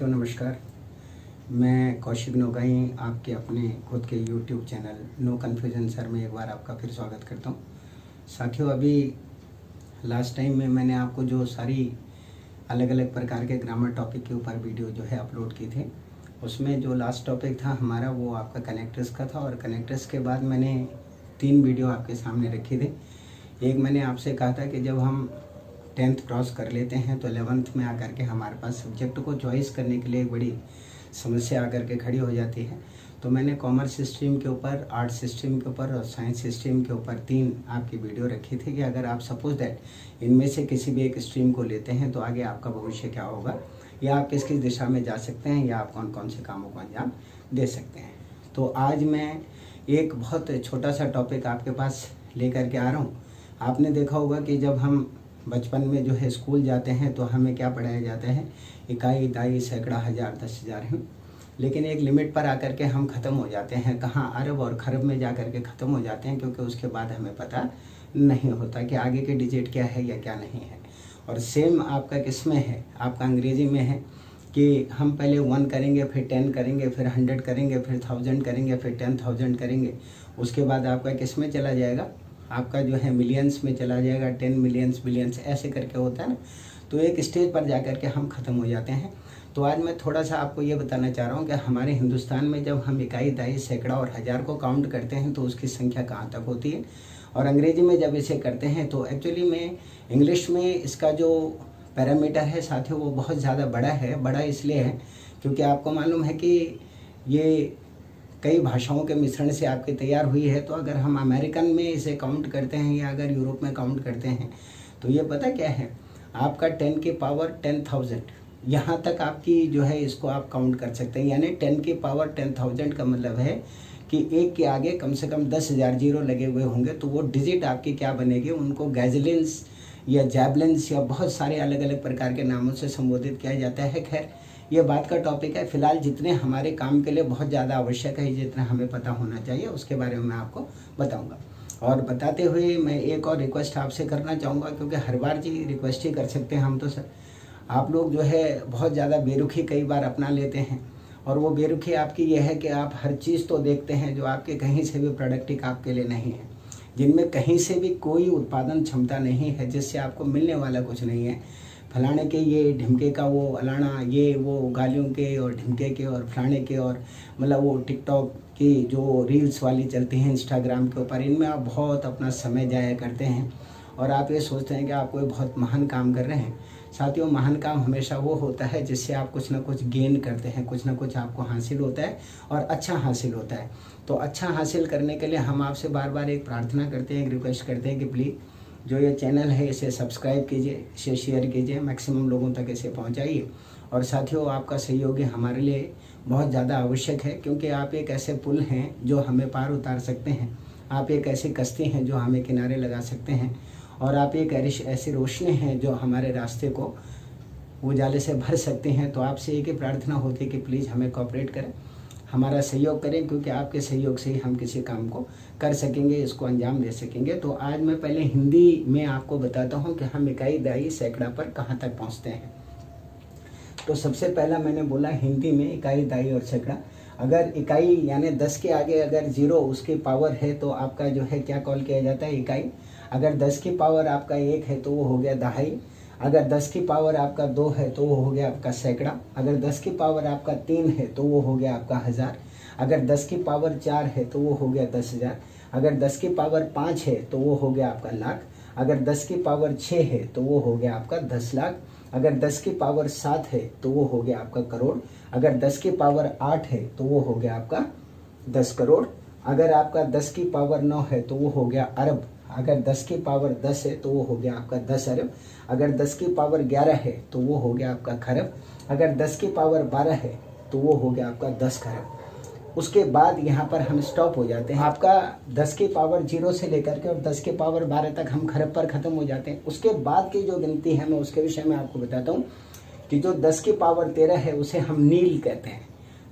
साथियों नमस्कार। मैं कौशिक नोगाई आपके अपने खुद के YouTube channel no confusion sir में एक बार आपका फिर स्वागत करता हूँ। साथियों, अभी लास्ट टाइम में मैंने आपको जो सारी अलग अलग प्रकार के ग्रामर टॉपिक के ऊपर वीडियो जो है अपलोड की थे, उसमें जो लास्ट टॉपिक था हमारा वो आपका कनेक्टर्स का था। और कनेक्टर्स के बाद मैंने 3 वीडियो आपके सामने रखे थे। एक मैंने आपसे कहा था कि जब हम 10th क्रॉस कर लेते हैं तो 11th में आकर के हमारे पास सब्जेक्ट को चॉइस करने के लिए एक बड़ी समस्या आकर के खड़ी हो जाती है। तो मैंने कॉमर्स स्ट्रीम के ऊपर, आर्ट्स स्ट्रीम के ऊपर और साइंस स्ट्रीम के ऊपर 3 आपकी वीडियो रखी थी कि अगर आप सपोज दैट इनमें से किसी भी एक स्ट्रीम को लेते हैं तो आगे आपका भविष्य क्या होगा, या आप किस किस दिशा में जा सकते हैं, या आप कौन कौन से कामों को अंजाम दे सकते हैं। तो आज मैं एक बहुत छोटा सा टॉपिक आपके पास लेकर के आ रहा हूँ। आपने देखा होगा कि जब हम बचपन में जो है स्कूल जाते हैं तो हमें क्या पढ़ाया जाता है, इकाई, दाई, सैकड़ा, हज़ार, 10,000 हैं। लेकिन एक लिमिट पर आकर के हम ख़त्म हो जाते हैं, कहाँ अरब और खरब में जा कर के ख़त्म हो जाते हैं, क्योंकि उसके बाद हमें पता नहीं होता कि आगे के डिजिट क्या है या क्या नहीं है। और सेम आपका किस में है, आपका अंग्रेज़ी में है कि हम पहले 1 करेंगे, फिर 10 करेंगे, फिर 100 करेंगे, फिर 1000 करेंगे, फिर 10,000 करेंगे। उसके बाद आपका किस में चला जाएगा, आपका जो है मिलियंस में चला जाएगा, 10 मिलियंस, बिलियंस ऐसे करके होता है ना। तो एक स्टेज पर जाकर के हम ख़त्म हो जाते हैं। तो आज मैं थोड़ा सा आपको ये बताना चाह रहा हूँ कि हमारे हिंदुस्तान में जब हम इकाई, दाई, सैकड़ा और हज़ार को काउंट करते हैं तो उसकी संख्या कहाँ तक होती है, और अंग्रेजी में जब इसे करते हैं तो एक्चुअली में इंग्लिश में इसका जो पैरामीटर है साथियों वो बहुत ज़्यादा बड़ा है। बड़ा इसलिए है क्योंकि आपको मालूम है कि ये कई भाषाओं के मिश्रण से आपकी तैयार हुई है। तो अगर हम अमेरिकन में इसे काउंट करते हैं या अगर यूरोप में काउंट करते हैं तो ये पता क्या है, आपका 10 की पावर 10,000 यहाँ तक आपकी जो है इसको आप काउंट कर सकते हैं। यानी 10 की पावर 10,000 का मतलब है कि एक के आगे कम से कम 10,000 जीरो लगे हुए होंगे। तो वो डिजिट आपकी क्या बनेगी, उनको गैजलिन्स या जैबलिन्स या बहुत सारे अलग अलग प्रकार के नामों से संबोधित किया जाता है। खैर ये बात का टॉपिक है। फिलहाल जितने हमारे काम के लिए बहुत ज़्यादा आवश्यक है, जितना हमें पता होना चाहिए, उसके बारे में मैं आपको बताऊंगा। और बताते हुए मैं एक और रिक्वेस्ट आपसे करना चाहूँगा, क्योंकि हर बार जी रिक्वेस्ट ही कर सकते हैं हम तो सर। आप लोग जो है बहुत ज़्यादा बेरुखी कई बार अपना लेते हैं, और वो बेरुखी आपकी ये है कि आप हर चीज़ तो देखते हैं जो आपके कहीं से भी प्रोडक्टिव आपके लिए नहीं है, जिनमें कहीं से भी कोई उत्पादन क्षमता नहीं है, जिससे आपको मिलने वाला कुछ नहीं है। फलाने के ये, ढिमके का वो, अलाना ये वो, गालियों के और ढिमके के और फलाने के, और मतलब वो टिकटॉक की जो रील्स वाली चलती हैं इंस्टाग्राम के ऊपर, इनमें आप बहुत अपना समय जाया करते हैं और आप ये सोचते हैं कि आप कोई बहुत महान काम कर रहे हैं। साथियों, महान काम हमेशा वो होता है जिससे आप कुछ ना कुछ गेन करते हैं, कुछ ना कुछ आपको हासिल होता है और अच्छा हासिल होता है। तो अच्छा हासिल करने के लिए हम आपसे बार बार एक प्रार्थना करते हैं, एक रिक्वेस्ट करते हैं कि प्लीज़ जो ये चैनल है इसे सब्सक्राइब कीजिए, इसे शेयर कीजिए, मैक्सिमम लोगों तक इसे पहुंचाइए। और साथियों, आपका सहयोग हमारे लिए बहुत ज़्यादा आवश्यक है, क्योंकि आप एक ऐसे पुल हैं जो हमें पार उतार सकते हैं, आप एक ऐसी कश्ती हैं जो हमें किनारे लगा सकते हैं, और आप एक ऐसी रोशनी हैं जो हमारे रास्ते को उजाले से भर सकते हैं। तो आपसे एक ही प्रार्थना होती है कि प्लीज़ हमें कोऑपरेट करें, हमारा सहयोग करें, क्योंकि आपके सहयोग से ही हम किसी काम को कर सकेंगे, इसको अंजाम दे सकेंगे। तो आज मैं पहले हिंदी में आपको बताता हूं कि हम इकाई, दाई, सैकड़ा पर कहां तक पहुंचते हैं। तो सबसे पहला मैंने बोला हिंदी में इकाई, दाई और सैकड़ा। अगर इकाई यानी 10 के आगे अगर 0 उसकी पावर है तो आपका जो है क्या कॉल किया जाता है, इकाई। अगर 10 की पावर आपका 1 है तो वो हो गया दहाई। अगर 10 की पावर आपका 2 है तो वो हो गया आपका सैकड़ा। अगर 10 की पावर आपका 3 है तो वो हो गया आपका हज़ार। अगर 10 की पावर 4 है तो वो हो गया 10,000। अगर 10 की पावर 5 है तो वो हो गया आपका लाख। अगर 10 की पावर 6 है तो वो हो गया आपका 10 लाख। अगर 10 की पावर 7 है तो वो हो गया आपका करोड़। अगर 10 की पावर 8 है तो वो हो गया आपका 10 करोड़। अगर आपका 10 की पावर 9 है तो वो हो गया अरब। अगर 10 की पावर 10 है तो वो हो गया आपका 10 अरब। अगर 10 की पावर 11 है तो वो हो गया आपका खरब। अगर 10 की पावर 12 है तो वो हो गया आपका 10 खरब। उसके बाद यहाँ पर हम स्टॉप हो जाते हैं। आपका 10 की पावर 0 से लेकर के और 10 की पावर 12 तक हम खरब पर ख़त्म हो जाते हैं। उसके बाद की जो गिनती है मैं उसके विषय में आपको बताता हूँ कि जो 10 की पावर 13 है उसे हम नील कहते हैं।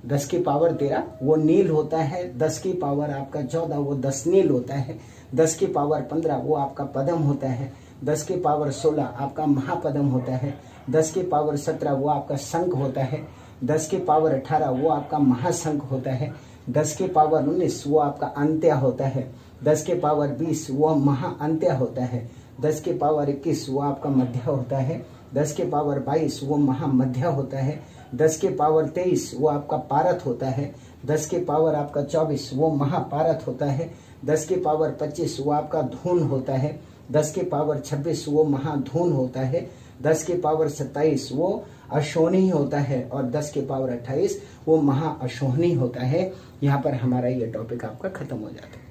10 की पावर 13 वो नील होता है। 10 की पावर आपका 14 वो 10 नील होता है। 10 की पावर 15 वो आपका पदम होता है। 10 की पावर 16 आपका महापदम होता है। 10 की पावर 17 वो आपका शंख होता है। 10 के पावर 18 वो आपका महासंख होता है। 10 के पावर 19 वो आपका अंत्य होता है। 10 के पावर 20 वो महाअंत्य होता है। 10 के पावर 21 वो आपका मध्य होता है। 10 के पावर 22 वो महामध्य होता है। 10 के पावर 23 वो आपका पारत होता है। 10 के पावर आपका 24 वो महापारत होता है। 10 के पावर 25 वो आपका धून होता है। 10 के पावर 26 वो महाधून होता है। 10 के पावर 27 वो अशोनी होता है और 10 के पावर 28 वो महाअशोहनी होता है। यहाँ पर हमारा ये टॉपिक आपका खत्म हो जाता है।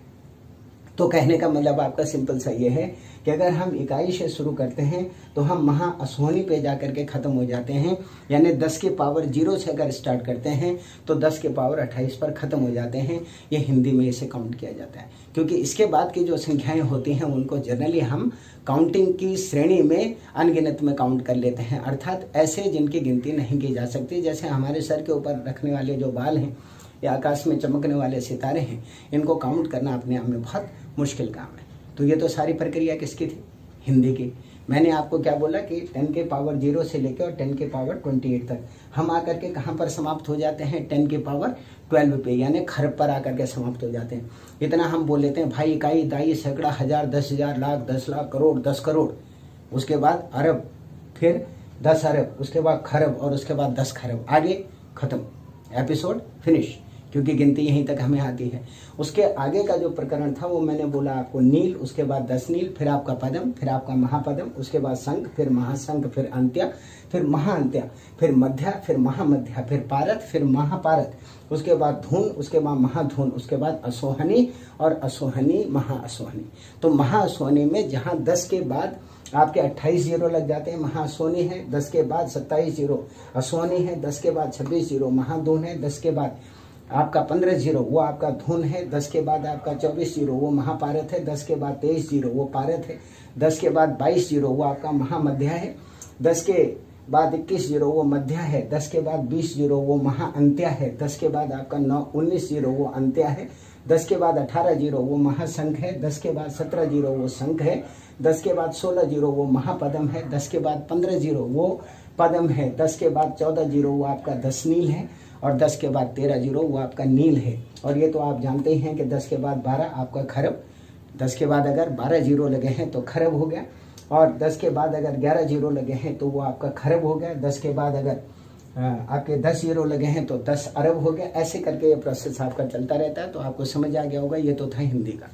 तो कहने का मतलब आपका सिंपल सा ये है कि अगर हम इकाई से शुरू करते हैं तो हम महाअशोहनी पे जाकर के खत्म हो जाते हैं, यानी 10 के पावर 0 से अगर स्टार्ट करते हैं तो 10 के पावर 28 पर खत्म हो जाते हैं। ये हिंदी में इसे काउंट किया जाता है, क्योंकि इसके बाद की जो संख्याएं होती हैं उनको जनरली हम काउंटिंग की श्रेणी में अनगिनत में काउंट कर लेते हैं, अर्थात ऐसे जिनकी गिनती नहीं की जा सकती। जैसे हमारे सर के ऊपर रखने वाले जो बाल हैं या आकाश में चमकने वाले सितारे हैं, इनको काउंट करना अपने आप में बहुत मुश्किल काम है। तो ये तो सारी प्रक्रिया किसकी थी? हिंदी की। मैंने आपको क्या बोला कि 10 के पावर 0 से लेकर और 10 के पावर 28 तक हम आकर के कहाँ पर समाप्त हो जाते हैं? 10 के पावर 12 पे, यानी खरब पर आकर के समाप्त हो जाते हैं। इतना हम बोल लेते हैं भाई, इकाई, दाई, सैकड़ा, हजार, 10,000, लाख, 10 लाख, करोड़, 10 करोड़, उसके बाद अरब, फिर 10 अरब, उसके बाद खरब और उसके बाद 10 खरब। आगे खत्म, एपिसोड फिनिश, क्योंकि गिनती यहीं तक हमें आती है। उसके आगे का जो प्रकरण था वो मैंने बोला आपको नील, उसके बाद 10 नील, फिर आपका पदम, फिर आपका महापदम, उसके बाद संख, फिर महासंख, फिर अंत्य, फिर महाअंत्य, फिर मध्य, फिर महामध्य, फिर पारत, फिर महापारत, उसके बाद धून, उसके बाद महाधून, उसके बाद अशोहनी और अशोहनी, महाअशोहनी। तो महाअशोहनी में जहाँ 10 के बाद आपके 28 जीरो लग जाते हैं, महाअशोहनी है। 10 के बाद 27 जीरो अशोहनी है। 10 के बाद 26 जीरो महाधून है। 10 के बाद आपका 15 जीरो वो आपका धून है। 10 के बाद आपका 24 जीरो वो महापारत है। 10 के बाद 23 जीरो वो पारत है। 10 के बाद 22 जीरो वो आपका महामध्य है। 10 के बाद 21 जीरो वो मध्य है। 10 के बाद 20 जीरो वो महाअंत्य है। 10 के बाद आपका 19 जीरो वो अंत्य है। 10 के बाद 18 जीरो वो महासंख है। 10 के बाद 17 जीरो वो संख है। 10 के बाद 16 जीरो वो महापदम है। 10 के बाद 15 जीरो वो पदम है। 10 के बाद 14 जीरो वो आपका 10 नील है और 10 के बाद 13 जीरो वो आपका नील है। और ये तो आप जानते हैं कि 10 के बाद 12 आपका खरब। 10 के बाद अगर 12 जीरो लगे हैं तो खरब हो गया, और 10 के बाद अगर 11 जीरो लगे हैं तो वो आपका खरब हो गया। 10 के बाद अगर आपके 10 जीरो लगे हैं तो 10 अरब हो गया। ऐसे करके ये प्रोसेस आपका चलता रहता है। तो आपको समझ आ गया होगा, ये तो था हिंदी का।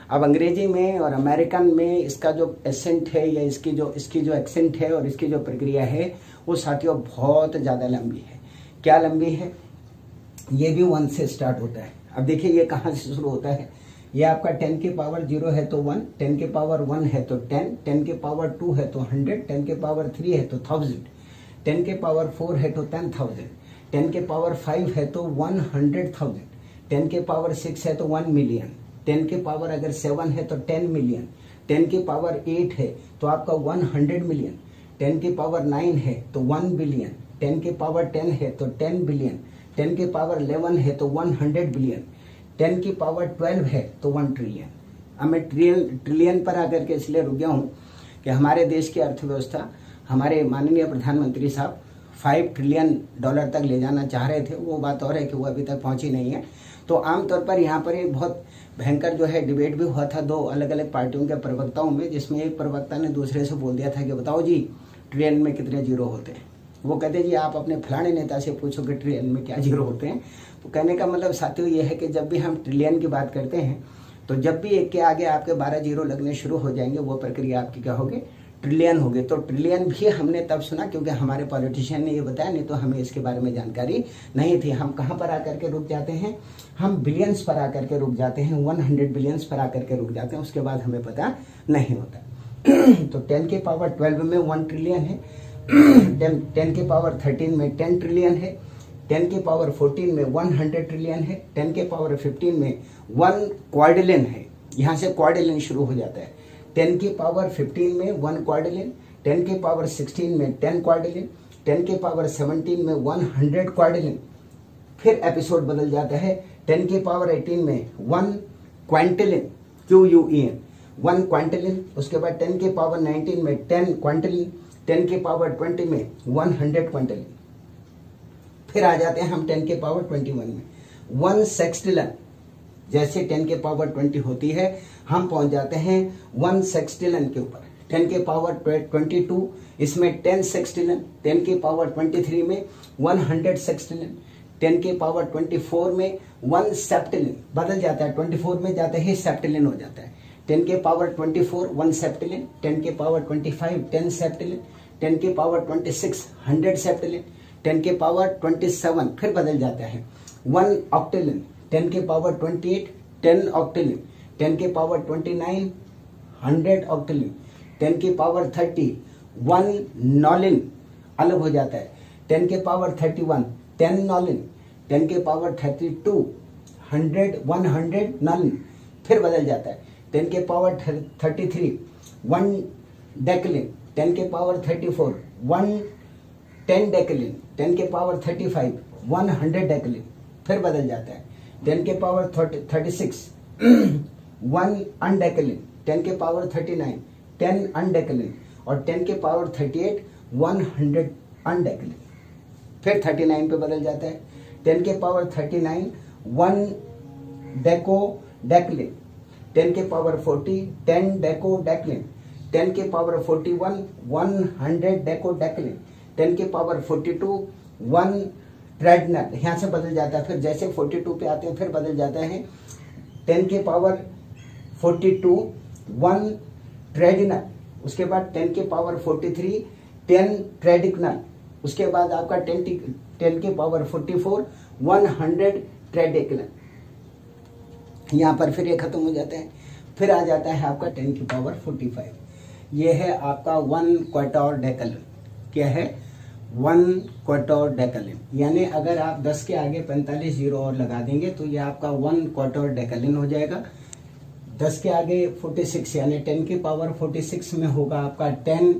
अब अंग्रेजी में और अमेरिकन में इसका जो एसेंट है या इसकी जो एक्सेंट है और इसकी जो प्रक्रिया है वो साथियों बहुत ज़्यादा लंबी है। क्या लंबी है? ये भी 1 से स्टार्ट होता है। अब देखिए ये कहाँ से शुरू होता है। ये आपका 10 के पावर 0 है तो 1, 10 के पावर 1 है तो 10, 10 के पावर 2 है तो 100, 10 के पावर 3 है तो 1000, 10 के पावर 4 है तो 10,000, 10 के पावर 5 है तो 100,000, 10 के पावर 6 है तो 1 मिलियन, 10 के पावर अगर 7 है तो 10 मिलियन, 10 के पावर 8 है तो आपका 100 मिलियन, 10 के पावर 9 है तो 1 बिलियन, 10 के पावर 10 है तो 10 बिलियन, 10 के पावर 11 है तो 100 बिलियन, 10 की पावर 12 है तो 1 ट्रिलियन। अब मैं ट्रिलियन पर आकर के इसलिए रुक गया हूँ कि हमारे देश की अर्थव्यवस्था हमारे माननीय प्रधानमंत्री साहब $5 ट्रिलियन तक ले जाना चाह रहे थे। वो बात और है कि वो अभी तक पहुंची नहीं है। तो आमतौर पर यहाँ पर एक बहुत भयंकर जो है डिबेट भी हुआ था दो अलग अलग पार्टियों के प्रवक्ताओं में, जिसमें एक प्रवक्ता ने दूसरे से बोल दिया था कि बताओ जी ट्रिलियन में कितने जीरो होते हैं। वो कहते जी आप अपने फलाने नेता से पूछो कि ट्रिलियन में क्या जीरो होते हैं। तो कहने का मतलब साथियों ये है कि जब भी हम ट्रिलियन की बात करते हैं तो जब भी एक के आगे आपके 12 जीरो लगने शुरू हो जाएंगे वो प्रक्रिया आपकी क्या होगी? ट्रिलियन होगी। तो ट्रिलियन भी हमने तब सुना क्योंकि हमारे पॉलिटिशियन ने ये बताया, नहीं तो हमें इसके बारे में जानकारी नहीं थी। हम कहाँ पर आकर के रुक जाते हैं? हम बिलियंस पर आकर के रुक जाते हैं, 100 बिलियंस पर आकर के रुक जाते हैं, उसके बाद हमें पता नहीं होता। तो 10 के पावर 12 में 1 ट्रिलियन है, 10 के पावर 13 में 10 ट्रिलियन है, 10 के पावर 14 में 100 ट्रिलियन है, 10 के पावर 15 में 1 क्वाड्रिलियन है। यहाँ से क्वाड्रिलियन शुरू हो जाता है। 10 के पावर 15 में 1 क्वाड्रिलियन, 10 के पावर 16 में 10 क्वाड्रिलियन, 10 के पावर 17 में 100 क्वाड्रिलियन। फिर एपिसोड बदल जाता है। 10 के पावर 18 में 1 क्वांटिलियन, QUEN, 1 क्वांटिलियन। उसके बाद 10 के पावर 19 में 10 क्वांटिलियन, 10 के पावर 20 में 100 क्वांटिलियन। फिर आ जाते हैं हम 10 के पावर 21 में। 1 सेक्सटिलन, जैसे 10 के पावर 20 होती है हम पहुंच जाते हैं 1 सेक्सटिलन के ऊपर। 10 के पावर 22 इसमें 10 सेक्सटिलन, 10 के पावर 23 में 100 सेक्सटिलन, 10 के पावर 24 में 1 सेप्टिलिन, बदल जाता है 24 में जाते ही सेप्टिलिन हो जाता है। 10 के पावर 24 1 सेप्टिलिन, 10 के पावर 25 10 सेप्टिलिन, 10 के पावर 26 100 सेप्टिलिन, 10 के पावर 27 फिर बदल जाता है 1 ऑक्टिलिन, 10 के पावर 28 10 ऑक्टिलिन, 10 के पावर 29 100 ऑक्टिलिन, 10 की पावर 30 1 नॉलिन अलग हो जाता है। 10 के पावर 31 10 नॉलिन, 10 के पावर 32 100 नॉलिन फिर बदल जाता है। 10 के पावर 33 1 डेक्लिन, 10 के पावर 34 1 10 डेक्लिन, 10 के पावर 35 100 डेक्लिन फिर बदल जाता है। 10 के पावर 36 1 अनडेक्लिन, 10 के पावर 39 10 अनडेक्लिन और 10 के पावर 38 100 अनडेक्लिन फिर 39 पे बदल जाता है। 10 के पावर 39 1 डेको डेक्लिन, 10 के पावर 40 10 डेको डेक्लिन, 10 के पावर 41 100 डेको डेक्लिन, 10 के पावर 42 1 ट्रेडनल, यहाँ से बदल जाता है। फिर जैसे 42 पे आते हैं फिर बदल जाता है 10 के पावर 42 1 ट्रेडिनल, उसके बाद 10 के पावर 43 10 ट्रेडिकनल, उसके बाद आपका 10 के पावर 44 100 ट्रेडिकनल। यहाँ पर फिर ये खत्म हो जाता है। फिर आ जाता है आपका 10 की पावर 45, ये है आपका 1 क्वार्टर डेकलिन। क्या है? 1 क्वार्टर डेकलिन, यानी अगर आप 10 के आगे 45 जीरो और लगा देंगे तो ये आपका 1 क्वार्टर डेकलिन हो जाएगा। 10 के आगे 46 यानी 10 की पावर 46 में होगा आपका 10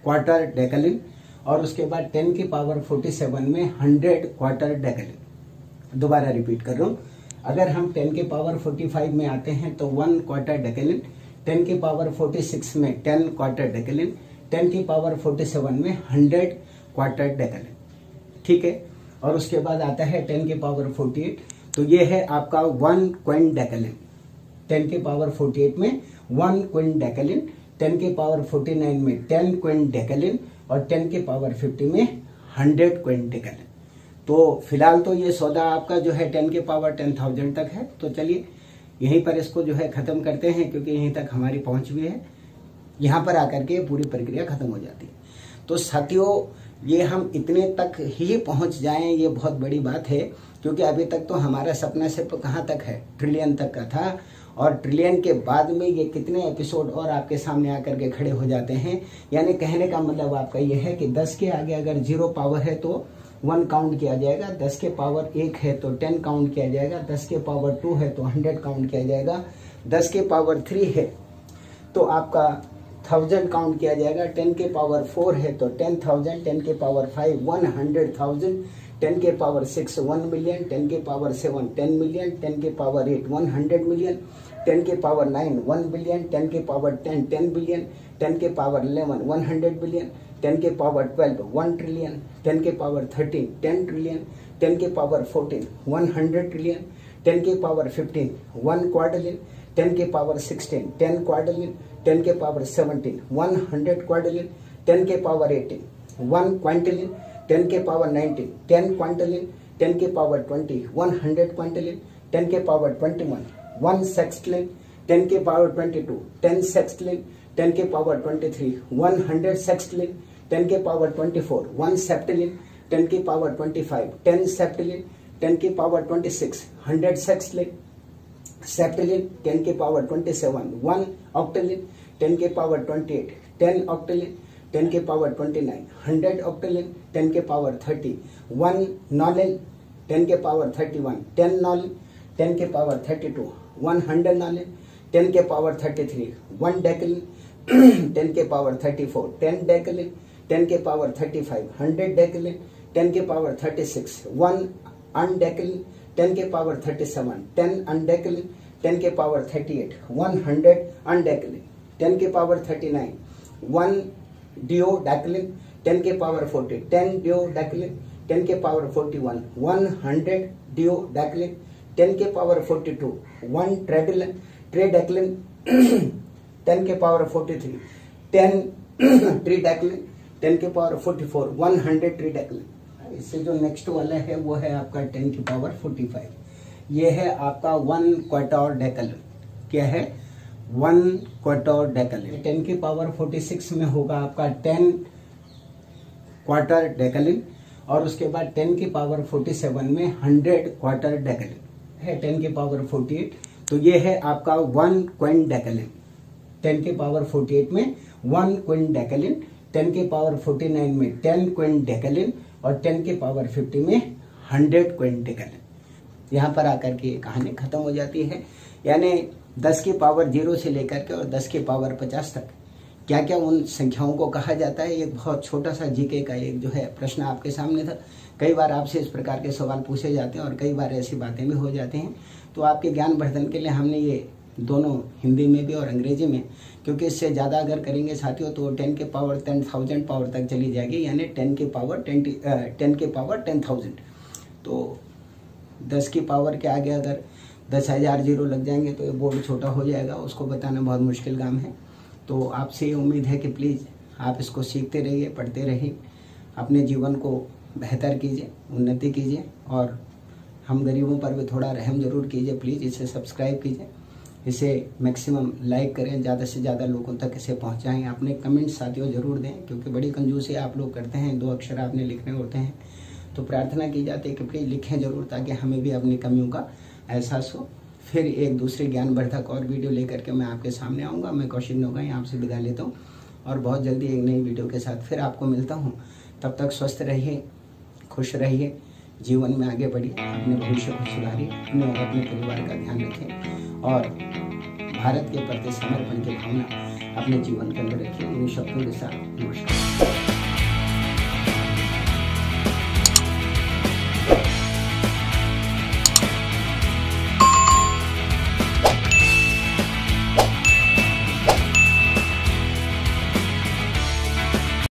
क्वार्टर डेकलिन और उसके बाद 10 की पावर 47 में 100 क्वार्टर डेकलिन। दोबारा रिपीट कर रहा हूं, अगर हम 10 के पावर 45 में आते हैं तो 1 क्वार्टर डेकलिन, 10 की पावर 46 में 10 क्वार्टर डेकलिन, 10 की पावर 47 में 100 क्वार्टर डेकलिन। ठीक है, और उसके बाद आता है 10 की पावर 48, तो ये है आपका 1 क्विंट डेकलिन। 10 की पावर 48 में 1 क्विंट डेकलिन, 10 की पावर 49 में 10 क्विंट डेकलिन और 10 की पावर 50 में 100 क्विंट डेकलिन। तो फिलहाल तो ये सौदा आपका जो है 10 के पावर 10,000 तक है। तो चलिए यहीं पर इसको जो है खत्म करते हैं, क्योंकि यहीं तक हमारी पहुंच भी है। यहाँ पर आकर के पूरी प्रक्रिया खत्म हो जाती है। तो साथियों, ये हम इतने तक ही पहुंच जाएं ये बहुत बड़ी बात है, क्योंकि अभी तक तो हमारा सपना सिर्फ कहाँ तक है, ट्रिलियन तक का था। और ट्रिलियन के बाद में ये कितने एपिसोड और आपके सामने आकर के खड़े हो जाते हैं। यानी कहने का मतलब आपका ये है कि 10 के आगे अगर 0 पावर है तो 1 काउंट किया जाएगा, 10 के पावर 1 है तो 10 काउंट किया जाएगा, 10 के पावर 2 है तो 100 काउंट किया जाएगा, 10 के पावर 3 है तो आपका 1000 काउंट किया जाएगा, 10 के पावर 4 है तो 10,000, 10 के पावर 5 100,000, 10 के पावर 6 1 मिलियन, 10 के पावर 7 10 मिलियन, 10 के पावर 8 100 मिलियन, 10 के पावर 9 1 बिलियन, 10 के पावर 10 10 बिलियन, 10 के पावर 11 100 बिलियन, 10 के पावर 12 1 ट्रिलियन, 10 के पावर 13 10 ट्रिलियन, 10 के पावर 14 100 ट्रिलियन, 10 के पावर 15 1 क्वाड्रिलियन, 10 के पावर 16 10 क्वाड्रिलियन, 10 के पावर 17 100 क्वाड्रिलियन, 10 के पावर 18 1 क्वांटिलियन, 10 के पावर 19 10 क्वांटिलियन, 10 के पावर 20 100 क्वांटिलियन, 10 के पावर 21 1 सेक्सटिलियन, 10 के पावर 22 10 सेक्सटिलियन, 10 के पावर 23 100 सेक्सटिलियन, 10 के पावर 24 1 सेप्टिलियन, 10 के पावर 25 10 सेप्टिलियन, 10 के पावर 26 100 सेक्सटिलियन, सेप्टिलियन, 10 के पावर 27 1 ऑक्टिलियन, 10 के पावर 28 10 ऑक्टिलियन, 10 के पावर 29 100 ऑक्टिलियन, 10 के पावर 30 1 नॉलिन, 10 के पावर 31 10 नॉलिन, 10 के पावर 32 100 नॉलिन, 10 के पावर 33 1 डेकलिन, 10 के पावर 34 10 डेकलिन, 10 के पावर 35 100 डेकलिन, 10 के पावर 36 1 अनडेकलिन, 10 के पावर 37 10 अनडेकलिन, 10 के पावर 38 100 अनडेकलिन, 10 के पावर 39 1 डिओडेकलिन, 10 के पावर 40 10 डिओडेकलिन, 10 के पावर 41, 100 डिओडेक्लिन, 10 के पावर 42, 1 ट्रेडेक्लिन, 10 के पावर 43, 10 ट्रीडेक्लिन, 10 के पावर 44, 100 ट्रीडेक्लिन। इससे जो नेक्स्ट वाला है वो है आपका 10 की पावर 45। ये है आपका 1 क्वार्टरडेक्लिन। क्या है? 1 क्वार्टरडेक्लिन। 10 की पावर 46 में होगा आपका 10 क्वार्टरडेक्लिन, और उसके बाद 10 की पावर 47 में 100 क्वार्टरडेक्लिन है। 10 की पावर 48, तो ये है आपका 1 क्विंटेक्लिन। 10 की पावर 48 में 1 क्विंटेक्लिन, 10 की पावर 49 में 10 क्विंटेक्लिन, और 10 की पावर 50 में 100 क्विंटेक्लिन। यहाँ पर आकर के कहानी खत्म हो जाती है। यानी 10 की पावर 0 से लेकर के और 10 की पावर 50 तक क्या क्या उन संख्याओं को कहा जाता है। एक बहुत छोटा सा जीके का एक जो है प्रश्न आपके सामने था। कई बार आपसे इस प्रकार के सवाल पूछे जाते हैं और कई बार ऐसी बातें भी हो जाती हैं। तो आपके ज्ञान वर्धन के लिए हमने ये दोनों हिंदी में भी और अंग्रेजी में, क्योंकि इससे ज़्यादा अगर करेंगे साथियों तो 10 के पावर 10,000 पावर तक चली जाएगी, यानी 10 के पावर 10,000। तो 10 की पावर के आगे अगर 10,000 जीरो लग जाएंगे तो ये बोर्ड छोटा हो जाएगा, उसको बताना बहुत मुश्किल काम है। तो आपसे ये उम्मीद है कि प्लीज़ आप इसको सीखते रहिए, पढ़ते रहिए, अपने जीवन को बेहतर कीजिए, उन्नति कीजिए, और हम गरीबों पर भी थोड़ा रहम जरूर कीजिए। प्लीज़ इसे सब्सक्राइब कीजिए, इसे मैक्सिमम लाइक करें, ज़्यादा से ज़्यादा लोगों तक इसे पहुंचाएं। अपने कमेंट साथियों ज़रूर दें, क्योंकि बड़ी कंजूसी आप लोग करते हैं, 2 अक्षर आपने लिखने होते हैं। तो प्रार्थना की जाती है कि प्लीज़ लिखें ज़रूर, ताकि हमें भी अपनी कमियों का एहसास हो। फिर एक दूसरे ज्ञानवर्धक और वीडियो लेकर के मैं आपके सामने आऊँगा। मैं कौशिक नोगाई आपसे विदा लेता हूँ, और बहुत जल्दी एक नई वीडियो के साथ फिर आपको मिलता हूँ। तब तक स्वस्थ रहिए, खुश रहिए, जीवन में आगे बढ़िए, अपने भविष्य को सुधारिए, अपने और अपने परिवार का ध्यान रखें, और भारत के प्रति समर्पण की भावना अपने जीवन के अंदर रखिए। इन शब्दों के साथ नमस्कार।